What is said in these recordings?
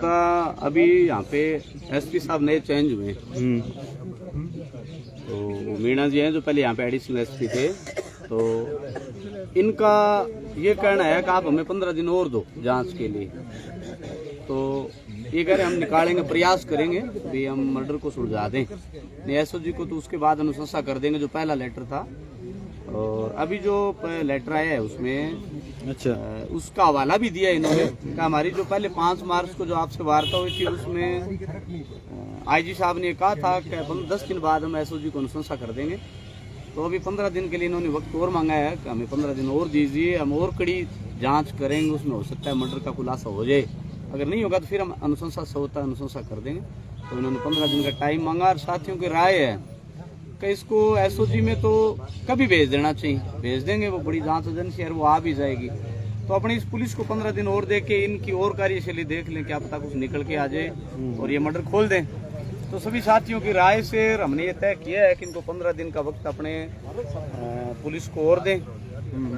का अभी यहाँ पे एसपी साहब नए चेंज हुए, तो मीणा जी हैं जो पहले यहाँ पे एडिशनल एसपी थे, तो इनका ये कहना है कि आप हमें 15 दिन और दो जांच के लिए। तो ये कह रहे हम निकालेंगे, प्रयास करेंगे भी हम मर्डर को सुलझा दें। एसओजी को तो उसके बाद अनुशंसा कर देंगे, जो पहला लेटर था। और अभी जो लेटर आया है उसमें उसका हवाला भी दिया इन्होंने कि हमारी जो पहले 5 मार्च को जो आपसे वार्ता हुई थी उसमें आईजी साहब ने कहा था कि 10 दिन बाद हम एसओजी को अनुशंसा कर देंगे। तो अभी 15 दिन के लिए इन्होंने वक्त और मांगा है कि हमें 15 दिन और दीजिए, हम और कड़ी जांच करेंगे, उसमें हो सकता है मर्डर का खुलासा हो जाए, अगर नहीं होगा तो फिर हम अनुशंसा कर देंगे। तो इन्होंने 15 दिन का टाइम मांगा। और साथियों की राय है कि इसको एसओजी में तो कभी भेज देना चाहिए, भेज देंगे, वो बड़ी जांच एजेंसी है, वो आ भी जाएगी। तो अपनी इस पुलिस को 15 दिन और दे के इनकी और कार्यशैली देख लें, क्या पता कुछ निकल के आ जाए और ये मर्डर खोल दें। तो सभी साथियों की राय से हमने ये तय किया है कि इनको 15 दिन का वक्त अपने पुलिस को और दें।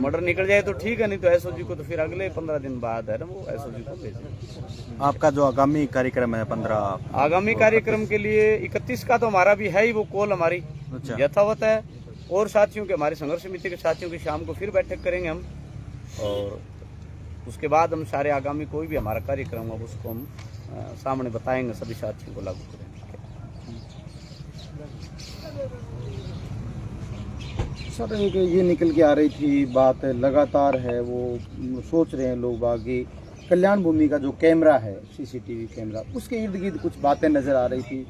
मर्डर निकल जाए तो ठीक है, नहीं तो एसओजी को तो फिर अगले 15 दिन बाद है ना वो एसओजी को भेजें। आपका जो आगामी कार्यक्रम है 15 आगामी कार्यक्रम के लिए 31 का तो हमारा भी है ही, वो कॉल हमारी यथावत है। और साथियों के, हमारे संघर्ष समिति के साथियों की शाम को फिर बैठक करेंगे हम, और उसके बाद हम सारे आगामी कोई भी हमारा कार्यक्रम हो उसको हम सामने बताएंगे, सभी साथियों को लागू करेंगे। सर ये निकल के आ रही थी बात, लगातार है वो सोच रहे हैं लोग बागी कल्याण भूमि का जो कैमरा है, सीसीटीवी कैमरा, उसके इर्द गिर्द कुछ बातें नजर आ रही थी,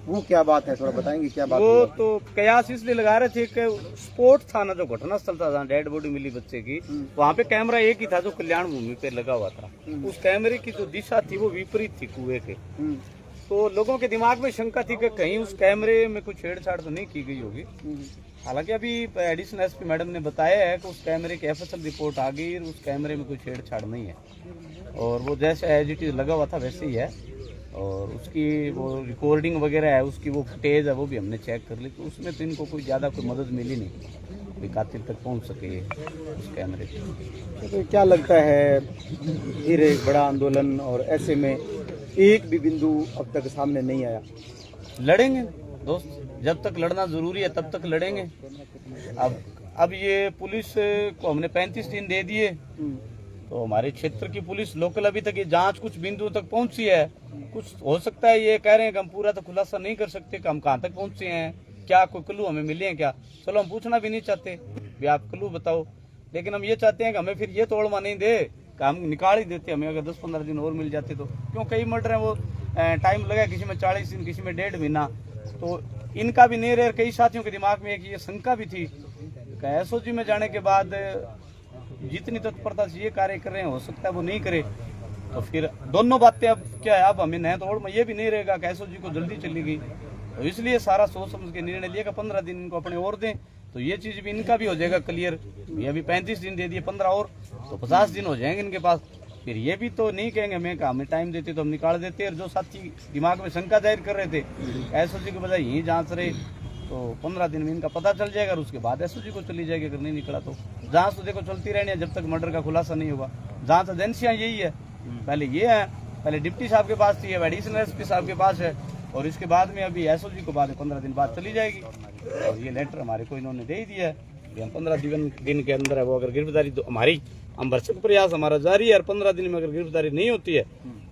वो क्या बात है, थोड़ा बताएंगे क्या बात? वो तो कयास इसलिए लगा रहे थे कि स्पॉट था ना, जो घटना स्थल था जहाँ डेड बॉडी मिली बच्चे की, वहाँ पे कैमरा एक ही था जो कल्याण भूमि पे लगा हुआ था। उस कैमरे की जो दिशा थी वो विपरीत थी कुएं के। तो लोगों के दिमाग में शंका थी कि कहीं उस कैमरे में कुछ छेड़छाड़ तो नहीं की गई होगी। हालांकि अभी एडिशनल एसपी मैडम ने बताया है कि उस कैमरे की एफएसएल रिपोर्ट आ गई, उस कैमरे में कोई छेड़छाड़ नहीं है, और वो जैसे एज इट इज लगा हुआ था वैसे ही है। और उसकी वो रिकॉर्डिंग वगैरह है, उसकी वो फुटेज है, वो भी हमने चेक कर ली, तो उसमें तो इनको कोई ज़्यादा कोई मदद मिली नहीं भी कातिल तक पहुंच सके उस कैमरे से। तो क्या लगता है फिर एक बड़ा आंदोलन, और ऐसे में एक भी बिंदु अब तक सामने नहीं आया? लड़ेंगे दोस्त, जब तक लड़ना जरूरी है तब तक लड़ेंगे। अब ये पुलिस को हमने 35 दिन दे दिए, तो हमारे क्षेत्र की पुलिस लोकल अभी तक ये जांच कुछ बिंदु तक पहुंची है। कुछ हो सकता है ये कह रहे हैं कि हम पूरा तो खुलासा नहीं कर सकते कि हम कहाँ तक पहुंचे हैं, क्या कोई क्लू हमें मिले हैं क्या। चलो हम पूछना भी नहीं चाहते भी आप क्लू बताओ, लेकिन हम ये चाहते हैं कि हमें फिर ये तोड़मा नहीं दे कि हम निकाल ही देते। हमें अगर 10-15 दिन और मिल जाते तो, क्यों कई मर्डर हैं वो टाइम लगा, किसी में 40 दिन, किसी में 1.5 महीना। तो इनका भी नहीं रहे। कई साथियों के दिमाग में एक ये शंका भी थी कि एसओजी में जाने के बाद जितनी तत्परता से ये कार्य कर रहे हैं हो सकता है वो नहीं करे। तो फिर दोनों बातें अब क्या है, अब हमें नया तोड़ में ये भी नहीं रहेगा कि एसओजी को जल्दी चली गई, तो इसलिए सारा सोच समझ के निर्णय लिया कि 15 दिन इनको अपने और दें, तो ये चीज भी इनका भी हो जाएगा क्लियर। ये अभी 35 दिन दे दिए, 15 और तो 50 दिन हो जाएंगे इनके पास। फिर ये भी तो नहीं कहेंगे हमें टाइम देते तो हम निकाल देते। और जो साथी दिमाग में शंका जाहिर कर रहे थे एसओजी के बजाय यही जांच रहे, तो 15 दिन में इनका पता चल जाएगा, और उसके बाद एसओजी को चली जाएगी। अगर नहीं निकला तो जांच तो देखो चलती रहनी है जब तक मर्डर का खुलासा नहीं होगा। जांच एजेंसियां यही है, पहले ये है, पहले डिप्टी साहब के पास थी, अब एडिशनल एसपी साहब के पास है, और इसके बाद में अभी एसओजी को बाद 15 दिन बाद चली जाएगी। और ये लेटर हमारे को इन्होंने दे ही दिया है, हम 15 दिन के अंदर है वो अगर गिरफ्तारी, तो हमारी हम भरसक प्रयास हमारा जारी है। और 15 दिन में अगर गिरफ्तारी नहीं होती है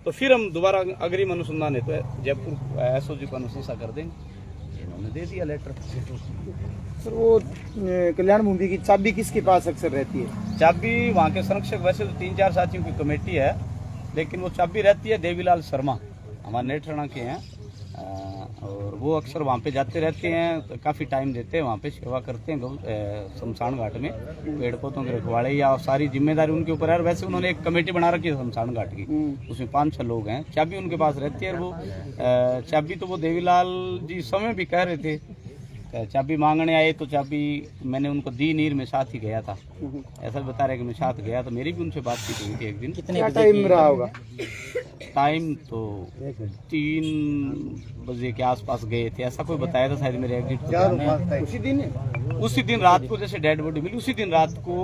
तो फिर हम दोबारा अग्रिम अनुसंधान है तो जयपुर एसओजी को अनुशंसा कर देंगे। इन्होंने दे दिया लेटर। सर वो कल्याण भूमि की चाबी किसके पास अक्सर रहती है? चाबी वहाँ के संरक्षक, वैसे तो 3-4 साथियों की कमेटी है, लेकिन वो चाबी रहती है देवीलाल शर्मा, हमारे नेठराणा के हैं, और वो अक्सर वहाँ पे जाते रहते हैं, तो काफ़ी टाइम देते हैं, वहाँ पे सेवा करते हैं शमशान घाट में, पेड़ पौधों के रखवाड़े या सारी जिम्मेदारी उनके ऊपर है। वैसे उन्होंने एक कमेटी बना रखी है शमशान घाट की, उसमें 5-6 लोग हैं, चाबी उनके पास रहती है। और वो चाबी तो वो देवीलाल जी समय भी कह रहे थे चाबी मांगने आए तो चाबी मैंने उनको दी नीर, में साथ ही गया था, ऐसा बता रहे कि मैं साथ गया। तो मेरी भी उनसे बातचीत हुई थी एक दिन। क्या टाइम रहा होगा? टाइम तो 3 बजे के आसपास गए थे, ऐसा कोई बताया था शायद मेरे एग्जिट उसी दिन रात को, जैसे डेड बॉडी मिली उसी दिन रात को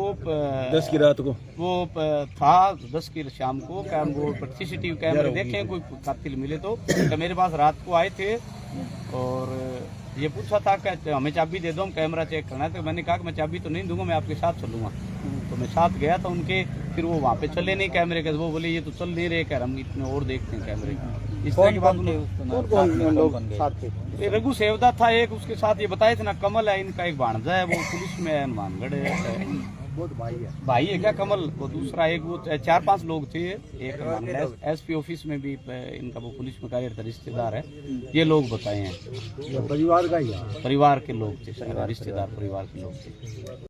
10 की रात को वो था 10 की शाम को। क्या वो सीसीटीवी कैमरे देखे कोई कातिल मिले तो मेरे पास रात को आए थे और ये पूछा था कि हमें चाबी दे दो, हम कैमरा चेक करना है। तो मैंने कहा कि मैं चाबी तो नहीं दूंगा, मैं आपके साथ चलूंगा। तो मैं साथ गया था उनके, फिर वो वहाँ पे चले नहीं कैमरे के, वो बोले ये तो चल नहीं रहे, कर हम इतने और देखते हैं कैमरे। इस तरह की बात रघु सेवदा था एक, उसके साथ ये बताए थे ना कमल है इनका एक भाणजा है, वो पुलिस में है, मानगढ़ है, भाई है क्या कमल, वो दूसरा एक वो 4-5 लोग थे। एक एसपी ऑफिस में भी इनका वो पुलिस में कार्यरत रिश्तेदार है, ये लोग बताए हैं। परिवार का ही परिवार के लोग थे, रिश्तेदार परिवार के लोग थे।